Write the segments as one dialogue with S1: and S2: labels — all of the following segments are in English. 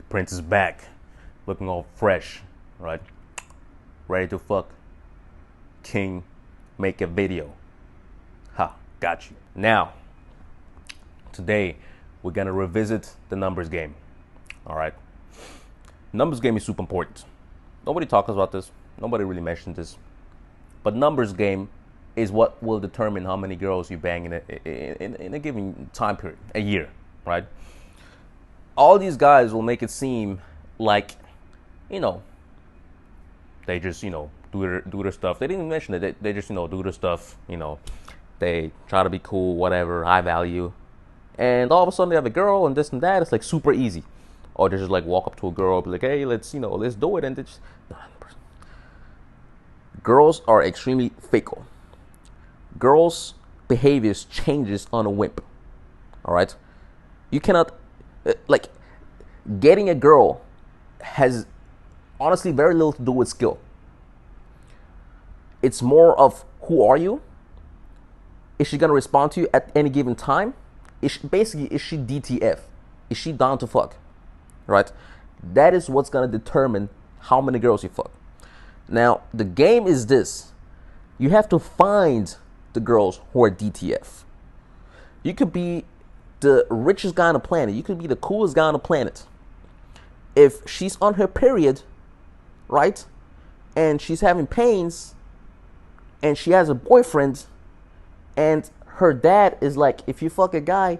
S1: Prince is back, looking all fresh, right? Ready to fuck. King, make a video. Ha, got you. Now, today, we're gonna revisit the numbers game. All right? Numbers game is super important. Nobody talks about this. Nobody really mentions this. But numbers game is what will determine how many girls you bang in a given time period, a year, right? All these guys will make it seem like, they just, do their stuff. They didn't even mention it. They just, do their stuff, They try to be cool, whatever, high value. And all of a sudden they have a girl and this and that. It's like super easy. Or they just like walk up to a girl and be like, hey, let's do it. And they just... Girls are extremely fickle. Girls' behaviors changes on a whim. All right? You cannot... getting a girl has honestly very little to do with skill. It's more of who are you? Is she going to respond to you at any given time? Is she DTF? Is she down to fuck? Right? That is what's going to determine how many girls you fuck. Now, the game is this. You have to find the girls who are DTF. You could be the richest guy on the planet. You could be the coolest guy on the planet. If she's on her period, right, and she's having pains, and she has a boyfriend, and her dad is like, if you fuck a guy,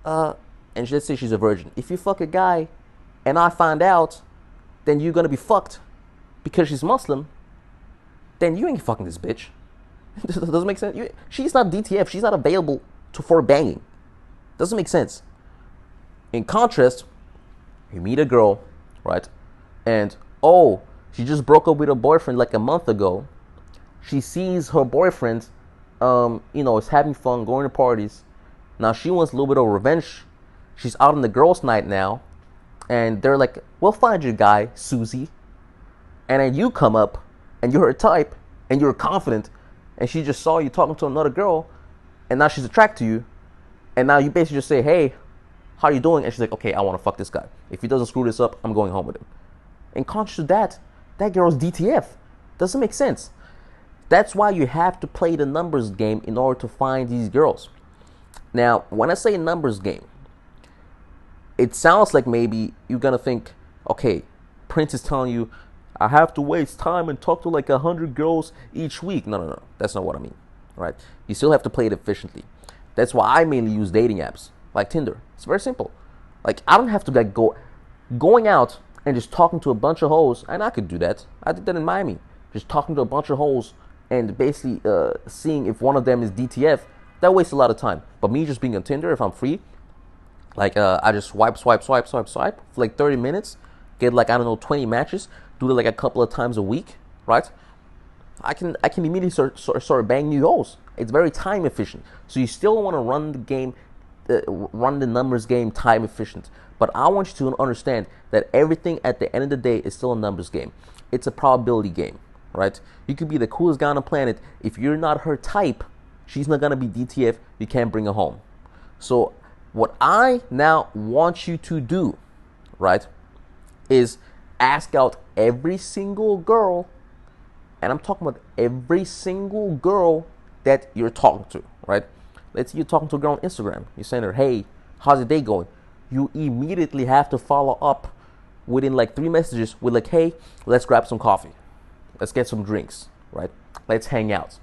S1: and let's say she's a virgin. If you fuck a guy, and I find out, then you're gonna be fucked because she's Muslim. Then you ain't fucking this bitch. Doesn't make sense. She's not DTF. She's not available for banging. Doesn't make sense. In contrast, you meet a girl, right? And, she just broke up with her boyfriend like a month ago. She sees her boyfriend, is having fun, going to parties. Now she wants a little bit of revenge. She's out on the girls' night now. And they're like, we'll find your guy, Susie. And then you come up, and you're her type, and you're confident. And she just saw you talking to another girl. And now she's attracted to you. And now you basically just say, hey, how you doing? And she's like, okay, I want to fuck this guy. If he doesn't screw this up, I'm going home with him. In contrast to that girl's DTF. Doesn't make sense. That's why you have to play the numbers game in order to find these girls. Now, when I say numbers game, it sounds like maybe you're going to think, okay, Prince is telling you, I have to waste time and talk to like 100 girls each week. No. That's not what I mean. Right? You still have to play it efficiently. That's why I mainly use dating apps like Tinder. It's very simple. Like, I don't have to going out and just talking to a bunch of hoes. And I could do that. I did that in Miami. Just talking to a bunch of hoes and basically seeing if one of them is DTF. That wastes a lot of time. But me just being on Tinder, if I'm free, like I just swipe for like 30 minutes, get like, 20 matches, do it like a couple of times a week, right? I can immediately start banging new hoes. It's very time efficient. So you still want to run the game, run the numbers game time efficient. But I want you to understand that everything at the end of the day is still a numbers game. It's a probability game, right? You could be the coolest guy on the planet. If you're not her type, she's not going to be DTF. You can't bring her home. So what I now want you to do, right, is ask out every single girl. And I'm talking about every single girl that you're talking to, right? Let's say you're talking to a girl on Instagram. You're saying to her, hey, how's the day going? You immediately have to follow up within like 3 messages with like, hey, let's grab some coffee. Let's get some drinks, right? Let's hang out.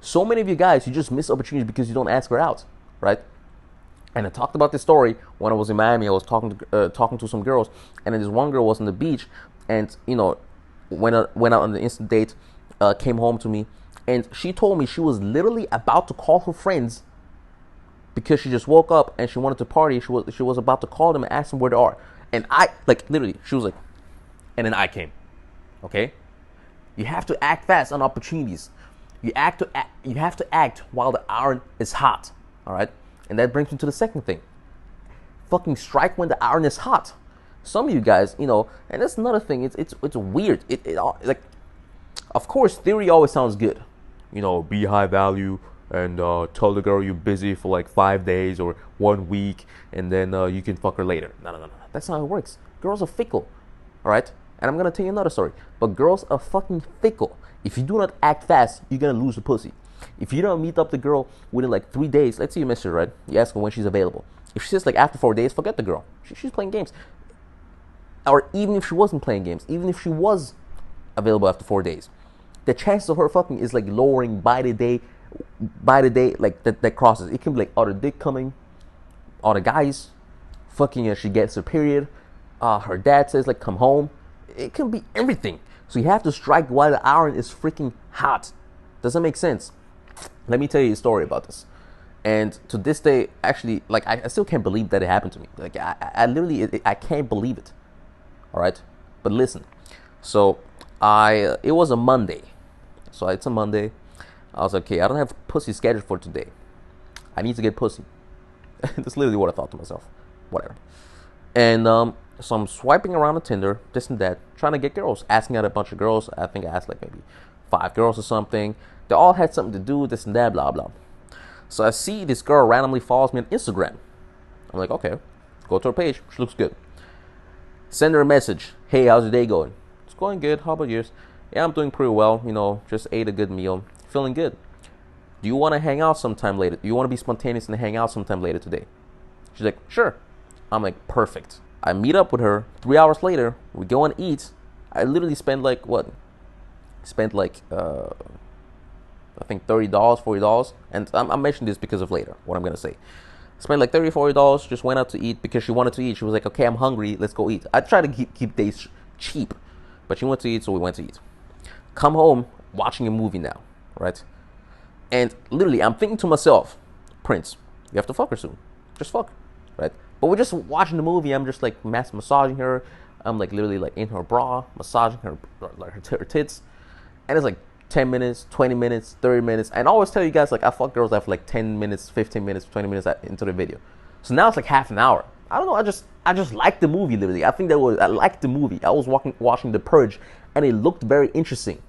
S1: So many of you guys, you just miss opportunities because you don't ask her out, right? And I talked about this story when I was in Miami. I was talking to some girls, and then this one girl was on the beach, and went out on the instant date, came home to me, and she told me she was literally about to call her friends because she just woke up and she wanted to party. She was about to call them and ask them where they are. And I, like, literally, she was like, and then I came. Okay? You have to act fast on opportunities. You have to act while the iron is hot. All right? And that brings me to the second thing. Fucking strike when the iron is hot. Some of you guys, and that's another thing. It's weird. Like, of course, theory always sounds good. Be high value and tell the girl you're busy for like 5 days or 1 week, and then you can fuck her later. No. That's not how it works. Girls are fickle, all right? And I'm gonna tell you another story. But girls are fucking fickle. If you do not act fast, you're gonna lose the pussy. If you don't meet up the girl within like 3 days, let's say you miss her, right? You ask her when she's available. If she says like after 4 days, forget the girl. She's playing games. Or even if she wasn't playing games, even if she was available after 4 days, the chances of her fucking is like lowering by the day, like that crosses. It can be like, the dick coming, the guys fucking, she gets her period, her dad says like come home. It can be everything. So you have to strike while the iron is freaking hot. Does that make sense? Let me tell you a story about this. And to this day, actually, like I still can't believe that it happened to me. Like I literally, I can't believe it. All right, but listen. So it was a Monday. So it's a Monday. I was like, okay, I don't have pussy scheduled for today. I need to get pussy. That's literally what I thought to myself. Whatever. And so I'm swiping around on Tinder, this and that, trying to get girls, asking out a bunch of girls. I think I asked like maybe 5 girls or something. They all had something to do, this and that, blah, blah. So I see this girl randomly follows me on Instagram. I'm like, okay, go to her page. She looks good. Send her a message. Hey, how's your day going? It's going good. How about yours? Yeah, I'm doing pretty well. You know, just ate a good meal. Feeling good. Do you want to hang out sometime later? Do you want to be spontaneous and hang out sometime later today? She's like, sure. I'm like, perfect. I meet up with her. 3 hours later, we go and eat. I literally spent like what? Spent like I think $30, $40. And I'm mentioning this because of later, what I'm gonna say. Spent like $30, $40, just went out to eat because she wanted to eat. She was like, okay, I'm hungry, let's go eat. I try to keep days cheap, but she wanted to eat, so we went to eat. Come home, watching a movie now, right? And literally, I'm thinking to myself, Prince, you have to fuck her soon. Just fuck, right? But we're just watching the movie. I'm just like massaging her. I'm like literally like in her bra, massaging her, like her tits. And it's like 10 minutes, 20 minutes, 30 minutes. And I always tell you guys, like, I fuck girls after like 10 minutes, 15 minutes, 20 minutes into the video. So now it's like half an hour. I don't know. I just like the movie, literally. I liked the movie. I was watching The Purge, and it looked very interesting.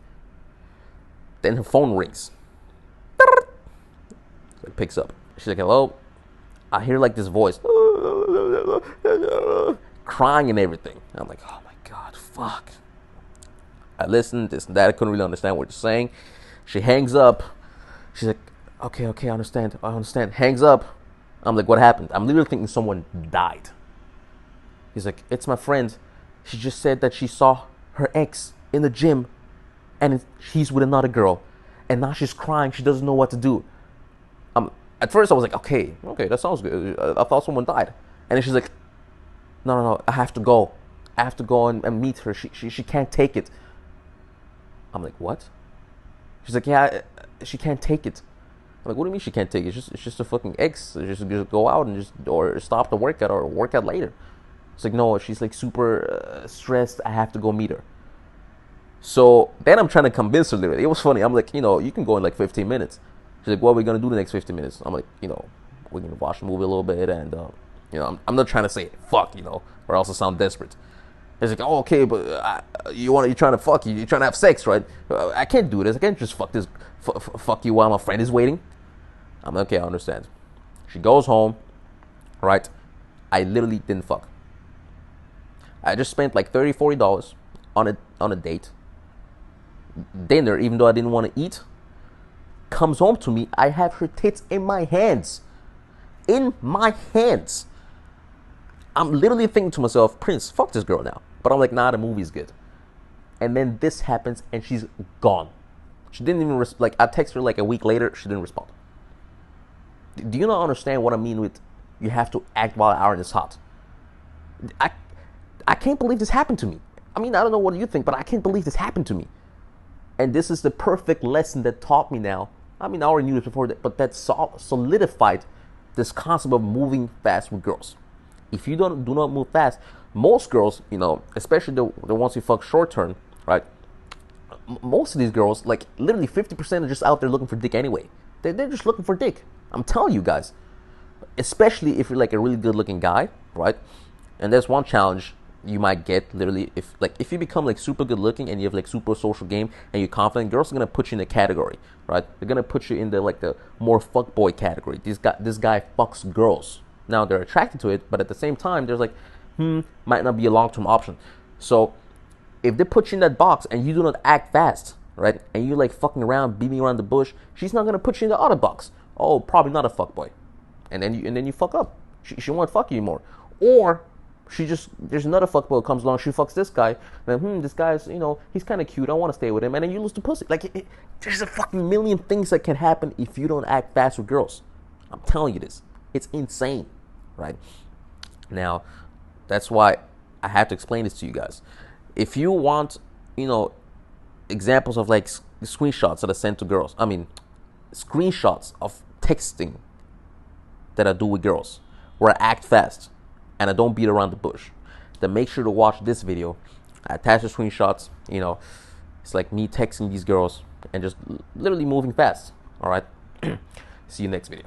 S1: Then her phone rings. It picks up. She's like, hello. I hear like this voice. Crying and everything. I'm like, oh my God, fuck. I listened, this and that. I couldn't really understand what you're saying. She hangs up. She's like, okay, I understand. Hangs up. I'm like, what happened? I'm literally thinking someone died. He's like, it's my friend. She just said that she saw her ex in the gym and he's with another girl. And now she's crying. She doesn't know what to do. At first I was like, okay, that sounds good. I thought someone died. And then she's like, no, I have to go. I have to go and meet her. She can't take it. I'm like, what? She's like, yeah, she can't take it. I'm like, what do you mean she can't take it? It's just a fucking ex. Just go out and or stop the workout or work out later. It's like, no, she's like super stressed. I have to go meet her. So then I'm trying to convince her literally. It was funny. I'm like, you can go in like 15 minutes. She's like, what are we going to do the next 15 minutes? I'm like, we're going to watch the movie a little bit. And, I'm not trying to say fuck, or else I sound desperate. He's like, oh, okay, but you're trying to fuck, you're trying to have sex, right? I can't do this. I can't just fuck you while my friend is waiting. I'm like, okay, I understand. She goes home, right? I literally didn't fuck. I just spent like $30, $40 on a date. Dinner, even though I didn't want to eat. Comes home to me, I have her tits in my hands. In my hands. I'm literally thinking to myself, Prince, fuck this girl now. But I'm like, nah, the movie's good. And then this happens and she's gone. She didn't even, I text her like a week later, she didn't respond. Do you not understand what I mean with you have to act while the iron is hot? I can't believe this happened to me. I mean, I don't know what you think, but I can't believe this happened to me. And this is the perfect lesson that taught me now. I mean, I already knew this before, but that solidified this concept of moving fast with girls. If you do not move fast, most girls, especially the ones who fuck short term, right? Most of these girls, like literally 50% are just out there looking for dick anyway. They're just looking for dick. I'm telling you guys. Especially if you're like a really good looking guy, right? And there's one challenge you might get literally if you become like super good looking and you have like super social game and you're confident, girls are gonna put you in a category, right? They're gonna put you in the more fuckboy category. This guy fucks girls. Now they're attracted to it, but at the same time, there's like might not be a long-term option. So if they put you in that box and you do not act fast, right, and you like fucking around, beating around the bush, she's not gonna put you in the other box. Oh, probably not a fuckboy, and then you fuck up. She won't fuck you anymore, or there's another fuckboy that comes along. She fucks this guy. Then this guy's he's kind of cute. I want to stay with him, and then you lose the pussy. Like there's a fucking million things that can happen if you don't act fast with girls. I'm telling you this. It's insane, right? Now, that's why I have to explain this to you guys. If you want, examples of like screenshots that are sent to girls. I mean, screenshots of texting that I do with girls where I act fast and I don't beat around the bush, then make sure to watch this video. I attach the screenshots. It's like me texting these girls and just literally moving fast. All right. See you next video.